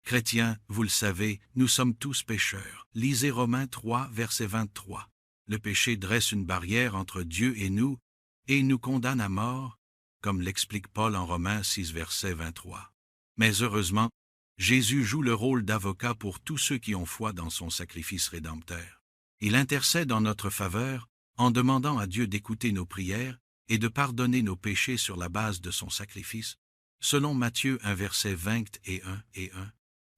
Chrétiens, vous le savez, nous sommes tous pécheurs. Lisez Romains 3, verset 23. Le péché dresse une barrière entre Dieu et il nous condamne à mort, comme l'explique Paul en Romains 6, verset 23. Mais heureusement, Jésus joue le rôle d'avocat pour tous ceux qui ont foi dans son sacrifice rédempteur. Il intercède en notre faveur en demandant à Dieu d'écouter nos prières et de pardonner nos péchés sur la base de son sacrifice, selon Matthieu 1, verset 20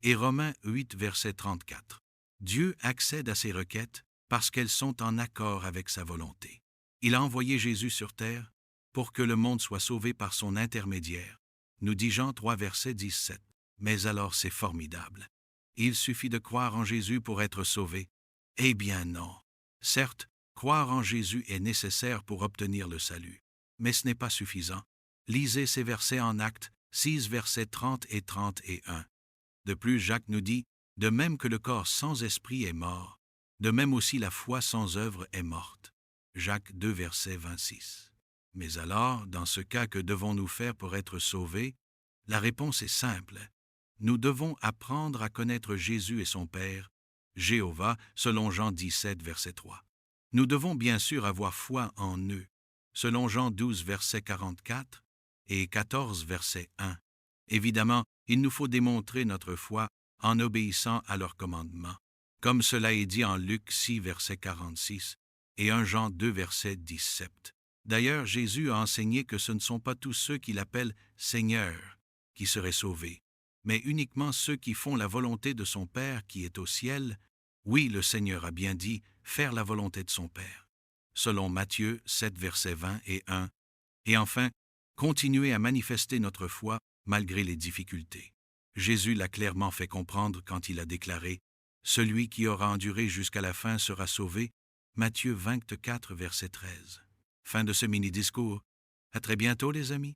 et Romains 8, verset 34. Dieu accède à ces requêtes parce qu'elles sont en accord avec sa volonté. Il a envoyé Jésus sur terre pour que le monde soit sauvé par son intermédiaire, nous dit Jean 3, verset 17. Mais alors c'est formidable. Il suffit de croire en Jésus pour être sauvé. Eh bien non. Certes, croire en Jésus est nécessaire pour obtenir le salut. Mais ce n'est pas suffisant. Lisez ces versets en Actes 6, versets 30 et 31. De plus, Jacques nous dit, « De même que le corps sans esprit est mort, de même aussi la foi sans œuvre est morte. » Jacques 2, verset 26. Mais alors, dans ce cas, que devons-nous faire pour être sauvés? La réponse est simple. Nous devons apprendre à connaître Jésus et son Père, Jéhovah, selon Jean 17, verset 3. Nous devons bien sûr avoir foi en eux, selon Jean 12, verset 44 et 14, verset 1. Évidemment, il nous faut démontrer notre foi en obéissant à leurs commandements, comme cela est dit en Luc 6, verset 46 et 1 Jean 2, verset 17. D'ailleurs, Jésus a enseigné que ce ne sont pas tous ceux qu'il appelle Seigneur qui seraient sauvés, mais uniquement ceux qui font la volonté de son Père qui est au ciel. Oui, le Seigneur a bien dit faire la volonté de son Père, selon Matthieu 7, verset 20 et 1. Et enfin, continuer à manifester notre foi malgré les difficultés. Jésus l'a clairement fait comprendre quand il a déclaré « Celui qui aura enduré jusqu'à la fin sera sauvé » Matthieu 24, verset 13. Fin de ce mini-discours. À très bientôt, les amis.